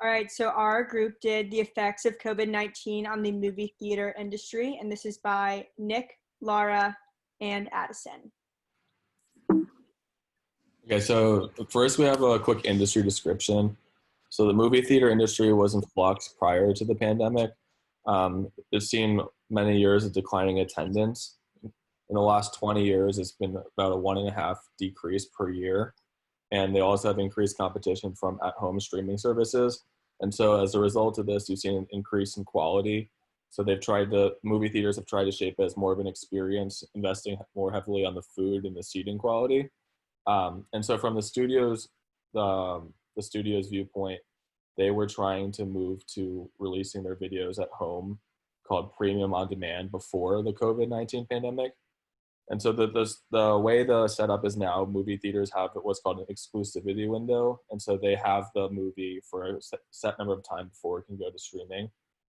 All right, so our group did the effects of COVID-19 on the movie theater industry, and this is by Nick, Laura, and Addison. Okay, so first we have a quick industry description. So the movie theater industry was in flux prior to the pandemic. It's seen many years of declining attendance. In the last 20 years, it's been about a 1.5 decrease per year. And they also have increased competition from at-home streaming services. And so as a result of this, you've seen an increase in quality. So movie theaters have tried to shape it as more of an experience, investing more heavily on the food and the seating quality. And so from the studio's viewpoint, they were trying to move to releasing their videos at home called premium on demand before the COVID-19 pandemic. And so the way the setup is now, movie theaters have what's called an exclusivity window. And so they have the movie for a set number of time before it can go to streaming.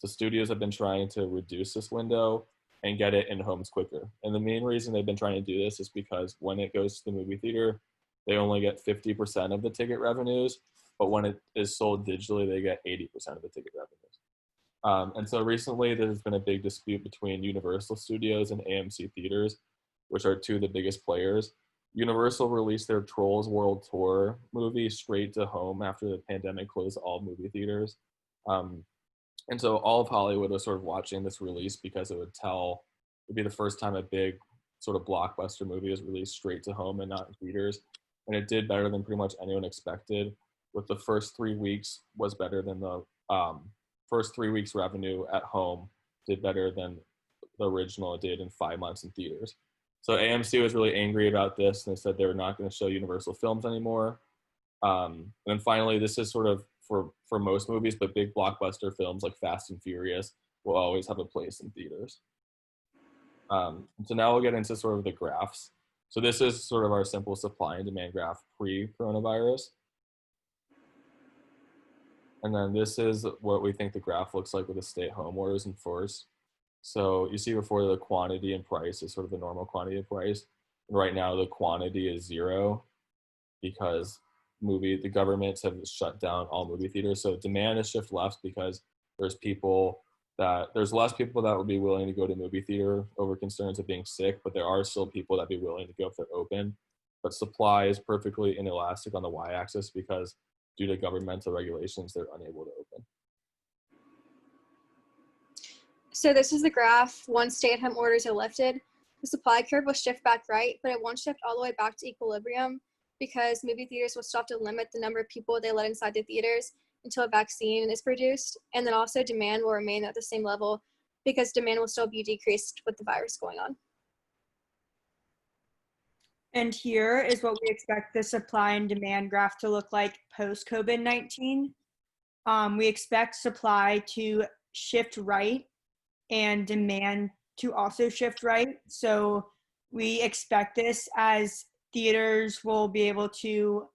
So studios have been trying to reduce this window and get it in homes quicker. And the main reason they've been trying to do this is because when it goes to the movie theater, they only get 50% of the ticket revenues, but when it is sold digitally, they get 80% of the ticket revenues. And so recently there's been a big dispute between Universal Studios and AMC Theaters, which are two of the biggest players. Universal released their Trolls World Tour movie straight to home after the pandemic closed all movie theaters. And so all of Hollywood was sort of watching this release because it'd be the first time a big sort of blockbuster movie was released straight to home and not in theaters. And it did better than pretty much anyone expected. With the first 3 weeks was better than the first 3 weeks revenue at home did better than the original it did in 5 months in theaters. So AMC was really angry about this, and they said they were not going to show Universal films anymore. And then finally, this is sort of for most movies, but big blockbuster films like Fast and Furious will always have a place in theaters. So now we'll get into sort of the graphs. So this is sort of our simple supply and demand graph pre-coronavirus. And then this is what we think the graph looks like with the stay-at-home orders in force. So you see before the quantity and price is sort of the normal quantity and price. And right now the quantity is 0 because the governments have shut down all movie theaters. So demand has shifted left because there's less people that would be willing to go to movie theater over concerns of being sick, but there are still people that be willing to go if they're open. But supply is perfectly inelastic on the y-axis because due to governmental regulations, they're unable to open. So this is the graph once stay-at-home orders are lifted. The supply curve will shift back right, but it won't shift all the way back to equilibrium because movie theaters will still have to limit the number of people they let inside the theaters until a vaccine is produced. And then also demand will remain at the same level because demand will still be decreased with the virus going on. And here is what we expect the supply and demand graph to look like post-COVID-19. We expect supply to shift right and demand to also shift right. So we expect this as theaters will be able to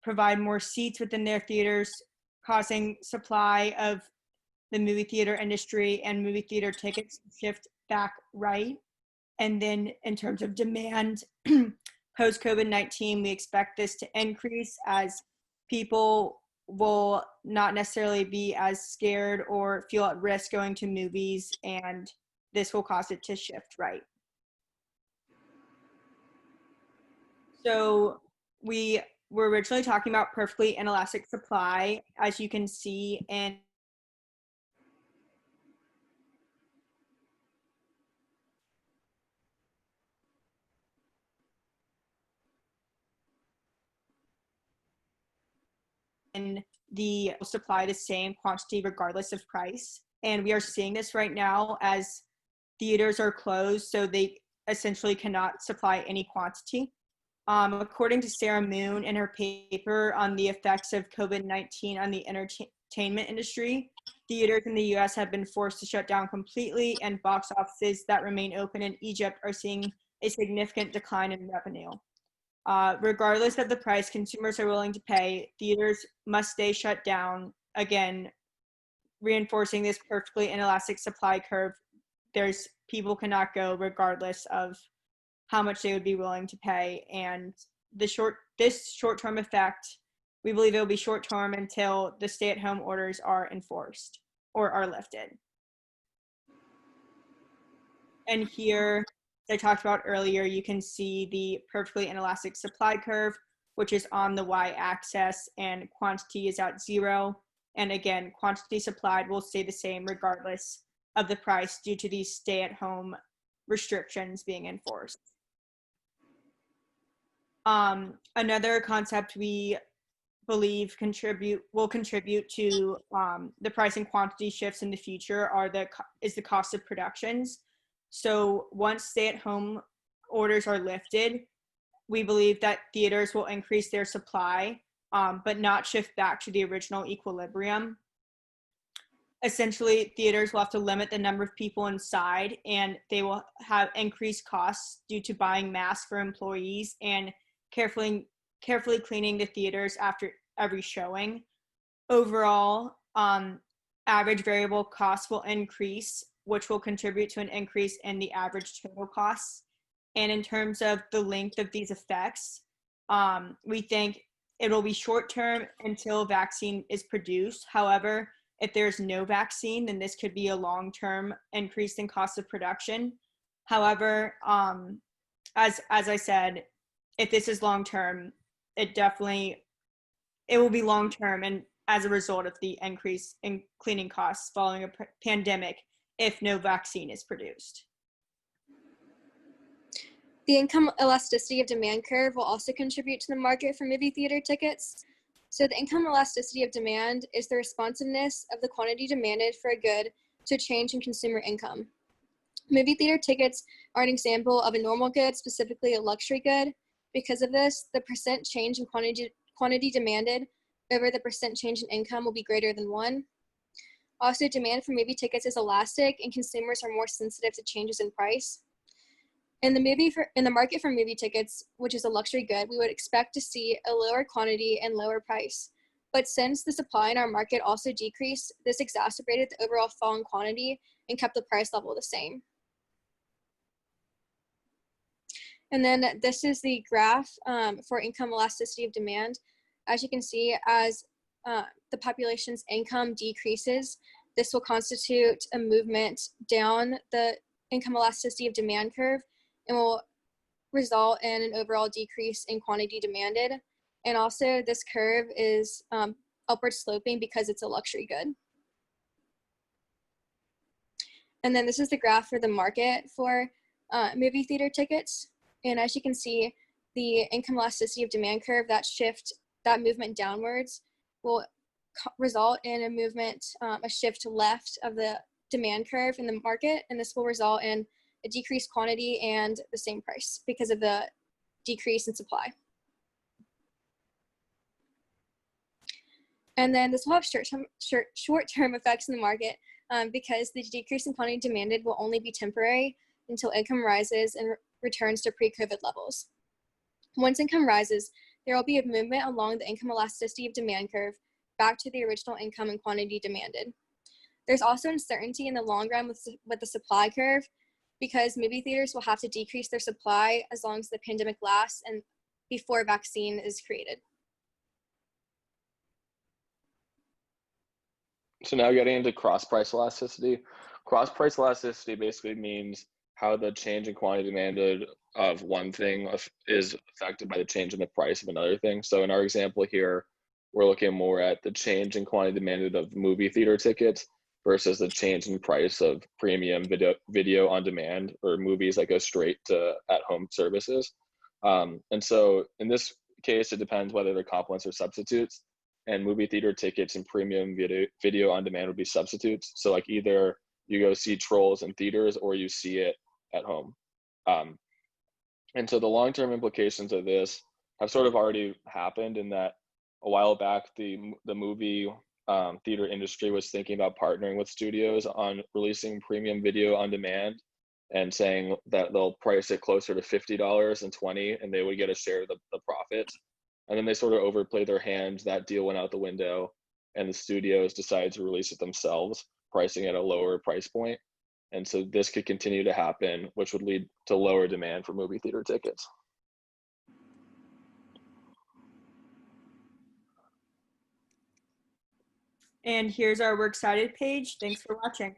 provide more seats within their theaters, causing supply of the movie theater industry and movie theater tickets to shift back right. And then in terms of demand, post-COVID-19, we expect this to increase as people will not necessarily be as scared or feel at risk going to movies, and this will cause it to shift right. So we were originally talking about perfectly inelastic supply, as you can see in the supply the same quantity regardless of price. And we are seeing this right now as theaters are closed, so they essentially cannot supply any quantity. According to Sarah Moon in her paper on the effects of COVID-19 on the entertainment industry, theaters in the US have been forced to shut down completely, and box offices that remain open in Egypt are seeing a significant decline in revenue. Regardless of the price consumers are willing to pay, theaters must stay shut down. Again, reinforcing this perfectly inelastic supply curve. People cannot go regardless of how much they would be willing to pay. And this short-term effect, we believe it will be short term until the stay-at-home orders are enforced or are lifted. And here, as I talked about earlier, you can see the perfectly inelastic supply curve, which is on the y-axis, and quantity is at 0. And again, quantity supplied will stay the same regardless of the price due to these stay-at-home restrictions being enforced. Another concept we believe will contribute to the price and quantity shifts in the future is the cost of productions. So once stay-at-home orders are lifted, we believe that theaters will increase their supply, but not shift back to the original equilibrium. Essentially, theaters will have to limit the number of people inside, and they will have increased costs due to buying masks for employees and carefully cleaning the theaters after every showing. Overall, average variable costs will increase, which will contribute to an increase in the average total costs. And in terms of the length of these effects, we think it'll be short term until a vaccine is produced. However, if there's no vaccine, then this could be a long-term increase in cost of production. However, as I said, if this is long-term, it will be long-term, and as a result of the increase in cleaning costs following a pandemic, if no vaccine is produced. The income elasticity of demand curve will also contribute to the market for movie theater tickets. So the income elasticity of demand is the responsiveness of the quantity demanded for a good to a change in consumer income. Movie theater tickets are an example of a normal good, specifically a luxury good. Because of this, the percent change in quantity demanded over the percent change in income will be greater than 1. Also, demand for movie tickets is elastic, and consumers are more sensitive to changes in price. In the market for movie tickets, which is a luxury good, we would expect to see a lower quantity and lower price. But since the supply in our market also decreased, this exacerbated the overall fall in quantity and kept the price level the same. And then this is the graph for income elasticity of demand. As you can see, as the population's income decreases, this will constitute a movement down the income elasticity of demand curve and will result in an overall decrease in quantity demanded. And also this curve is upward sloping because it's a luxury good. And then this is the graph for the market for movie theater tickets. And as you can see, the income elasticity of demand curve, that movement downwards will result in a movement, a shift to left of the demand curve in the market. And this will result in a decreased quantity and the same price because of the decrease in supply. And then this will have short-term effects in the market because the decrease in quantity demanded will only be temporary until income rises and returns to pre-COVID levels. Once income rises, there will be a movement along the income elasticity of demand curve back to the original income and quantity demanded. There's also uncertainty in the long run with the supply curve because movie theaters will have to decrease their supply as long as the pandemic lasts and before a vaccine is created. So now getting into cross-price elasticity. Cross-price elasticity basically means how the change in quantity demanded of one thing is affected by the change in the price of another thing. So in our example here, we're looking more at the change in quantity demanded of movie theater tickets versus the change in price of premium video on demand or movies that go straight to at-home services. And so in this case, it depends whether they're complements or substitutes. And movie theater tickets and premium video on demand would be substitutes. So like either you go see Trolls in theaters or you see it at home. And so the long-term implications of this have sort of already happened in that a while back, the movie theater industry was thinking about partnering with studios on releasing premium video on demand and saying that they'll price it closer to $50 and $20 and they would get a share of the profits. And then they sort of overplayed their hand. That deal went out the window and the studios decided to release it themselves, pricing at a lower price point. And so this could continue to happen, which would lead to lower demand for movie theater tickets. And here's our Works Cited page. Thanks for watching.